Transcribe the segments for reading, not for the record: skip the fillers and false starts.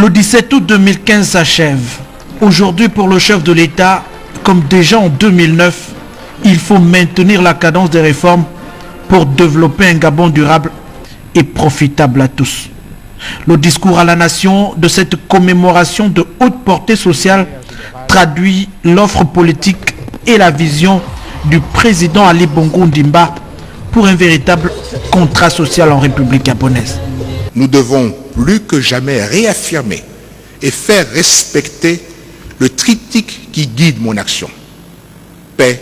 Le 17 août 2015 s'achève. Aujourd'hui, pour le chef de l'État, comme déjà en 2009, il faut maintenir la cadence des réformes pour développer un Gabon durable et profitable à tous. Le discours à la nation de cette commémoration de haute portée sociale traduit l'offre politique et la vision du président Ali Bongo Ondimba pour un véritable contrat social en République gabonaise. Nous devons plus que jamais réaffirmer et faire respecter le triptyque qui guide mon action. Paix,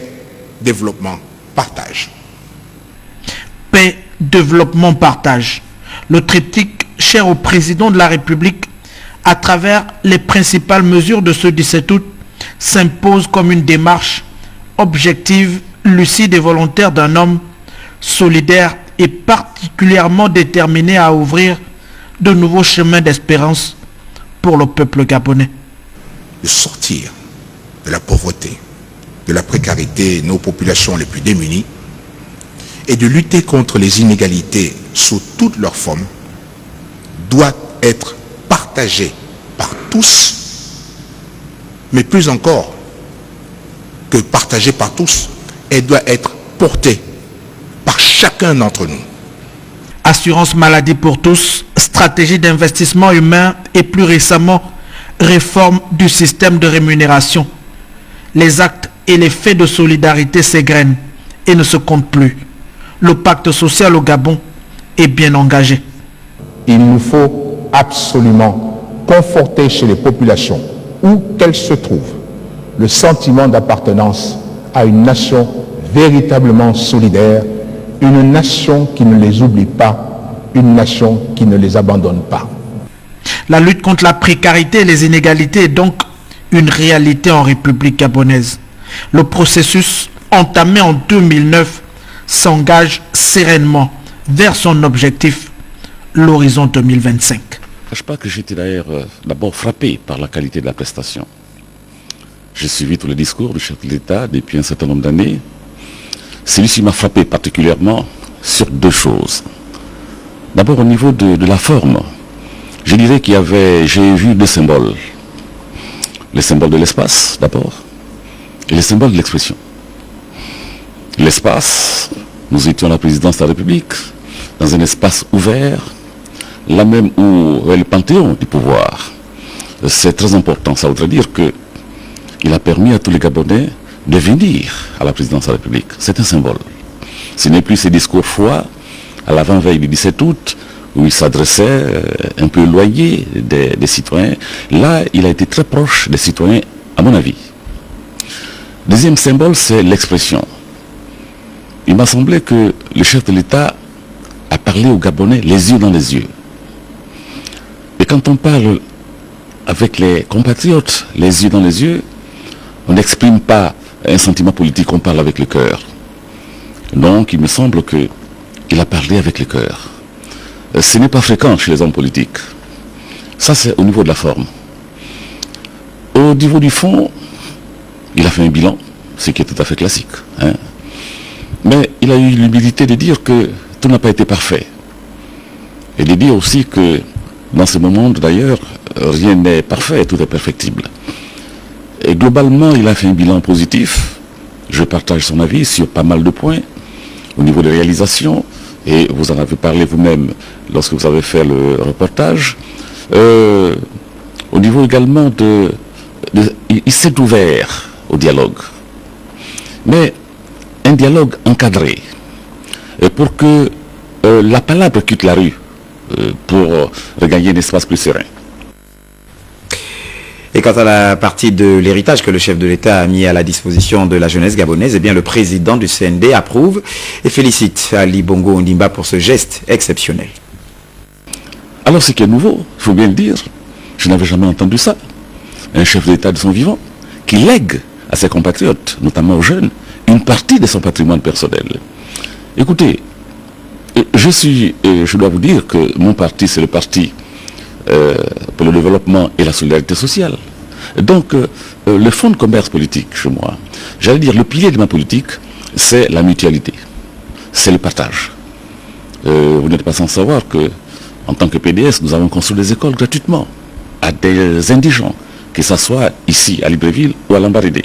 développement, partage. Paix, développement, partage. Le triptyque cher au président de la République à travers les principales mesures de ce 17 août s'impose comme une démarche objective, lucide et volontaire d'un homme solidaire et particulièrement déterminé à ouvrir de nouveaux chemins d'espérance pour le peuple gabonais. De sortir de la pauvreté, de la précarité nos populations les plus démunies et de lutter contre les inégalités sous toutes leurs formes doit être partagé par tous, mais plus encore que partagé par tous, elle doit être portée par chacun d'entre nous. Assurance maladie pour tous, stratégie d'investissement humain et plus récemment, réforme du système de rémunération. Les actes et les faits de solidarité s'égrènent et ne se comptent plus. Le pacte social au Gabon est bien engagé. Il nous faut absolument conforter chez les populations, où qu'elles se trouvent, le sentiment d'appartenance à une nation véritablement solidaire, une nation qui ne les oublie pas, une nation qui ne les abandonne pas. La lutte contre la précarité et les inégalités est donc une réalité en République gabonaise. Le processus entamé en 2009 s'engage sereinement vers son objectif, l'horizon 2025. Je ne cache pas que j'étais d'ailleurs d'abord frappé par la qualité de la prestation. J'ai suivi tous les discours du chef de l'État depuis un certain nombre d'années. Celui-ci m'a frappé particulièrement sur deux choses. D'abord au niveau de la forme. Je dirais j'ai vu deux symboles. Le symbole de l'espace d'abord et le symbole de l'expression. L'espace, nous étions à la présidence de la République, dans un espace ouvert, là même où est le panthéon du pouvoir. C'est très important, ça voudrait dire qu'il a permis à tous les Gabonais de venir à la présidence de la République. C'est un symbole. Ce n'est plus ces discours froids à l'avant-veille du 17 août, où il s'adressait un peu éloigné des citoyens. Là, il a été très proche des citoyens, à mon avis. Deuxième symbole, c'est l'expression. Il m'a semblé que le chef de l'État a parlé aux Gabonais les yeux dans les yeux. Et quand on parle avec les compatriotes les yeux dans les yeux, on n'exprime pas un sentiment politique, on parle avec le cœur. Donc, il me semble qu'il a parlé avec le cœur. Ce n'est pas fréquent chez les hommes politiques. Ça, c'est au niveau de la forme. Au niveau du fond, il a fait un bilan, ce qui est tout à fait classique. Mais il a eu l'humilité de dire que tout n'a pas été parfait. Et de dire aussi que dans ce moment, d'ailleurs, rien n'est parfait, tout est perfectible. Et globalement, il a fait un bilan positif. Je partage son avis sur pas mal de points au niveau des réalisations. Et vous en avez parlé vous-même lorsque vous avez fait le reportage. Au niveau également il s'est ouvert au dialogue. Mais un dialogue encadré. Pour que la palabre quitte la rue pour regagner un espace plus serein. Et quant à la partie de l'héritage que le chef de l'État a mis à la disposition de la jeunesse gabonaise, eh bien le président du CND approuve et félicite Ali Bongo Ondimba pour ce geste exceptionnel. Alors ce qui est nouveau, il faut bien le dire, je n'avais jamais entendu ça. Un chef d'État de son vivant qui lègue à ses compatriotes, notamment aux jeunes, une partie de son patrimoine personnel. Écoutez, je dois vous dire que mon parti, c'est le parti pour le développement et la solidarité sociale. Donc, le fonds de commerce politique chez moi, j'allais dire, le pilier de ma politique, c'est la mutualité, c'est le partage. Vous n'êtes pas sans savoir que, en tant que PDS, nous avons construit des écoles gratuitement à des indigents, que ce soit ici à Libreville ou à Lambaréné.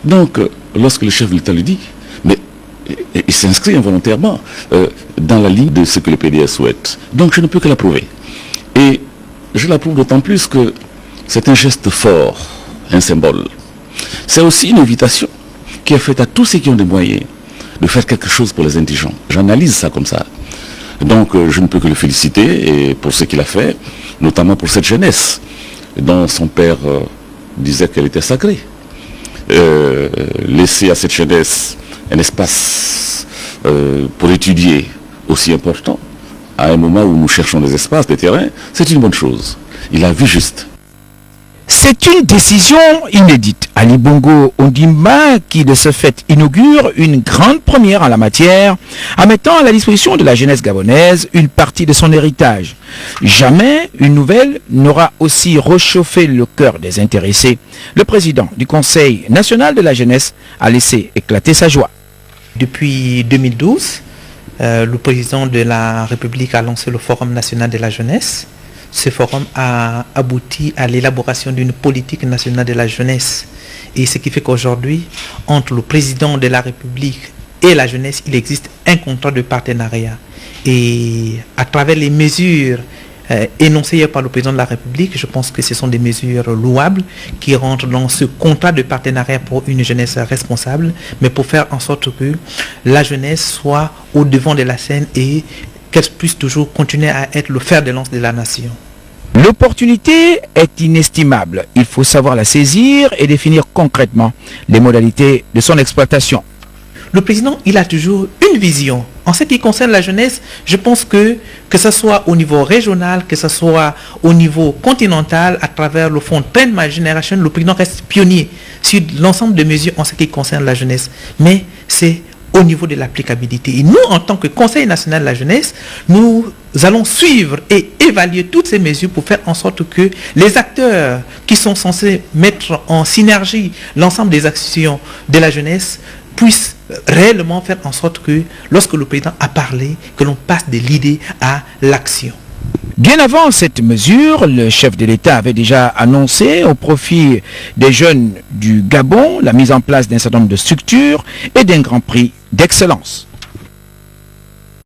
Donc, lorsque le chef de l'État lui dit, mais il s'inscrit involontairement dans la ligne de ce que le PDS souhaite. Donc, je ne peux que l'approuver. Et je l'approuve d'autant plus que c'est un geste fort, un symbole. C'est aussi une invitation qui est faite à tous ceux qui ont des moyens de faire quelque chose pour les indigents. J'analyse ça comme ça. Donc, je ne peux que le féliciter et pour ce qu'il a fait, notamment pour cette jeunesse dont son père disait qu'elle était sacrée. Laisser à cette jeunesse un espace pour étudier aussi important, à un moment où nous cherchons des espaces, des terrains, c'est une bonne chose. Il a vu juste. C'est une décision inédite. Ali Bongo Ondimba, qui de ce fait inaugure une grande première en la matière, en mettant à la disposition de la jeunesse gabonaise une partie de son héritage. Jamais une nouvelle n'aura aussi réchauffé le cœur des intéressés. Le président du Conseil national de la jeunesse a laissé éclater sa joie. Depuis 2012, le président de la République a lancé le Forum national de la jeunesse. Ce forum a abouti à l'élaboration d'une politique nationale de la jeunesse. Et ce qui fait qu'aujourd'hui, entre le président de la République et la jeunesse, il existe un contrat de partenariat. Et à travers les mesures énoncées par le président de la République, je pense que ce sont des mesures louables qui rentrent dans ce contrat de partenariat pour une jeunesse responsable, mais pour faire en sorte que la jeunesse soit au devant de la scène et qu'elle puisse toujours continuer à être le fer de lance de la nation. L'opportunité est inestimable. Il faut savoir la saisir et définir concrètement les modalités de son exploitation. Le président, il a toujours une vision. En ce qui concerne la jeunesse, je pense que ce soit au niveau régional, que ce soit au niveau continental, à travers le fonds Train My Generation, le président reste pionnier sur l'ensemble des mesures en ce qui concerne la jeunesse. Mais c'est au niveau de l'applicabilité. Et nous, en tant que Conseil national de la jeunesse, nous allons suivre et évaluer toutes ces mesures pour faire en sorte que les acteurs qui sont censés mettre en synergie l'ensemble des actions de la jeunesse puissent réellement faire en sorte que, lorsque le président a parlé, que l'on passe de l'idée à l'action. Bien avant cette mesure, le chef de l'État avait déjà annoncé au profit des jeunes du Gabon la mise en place d'un certain nombre de structures et d'un grand prix d'excellence.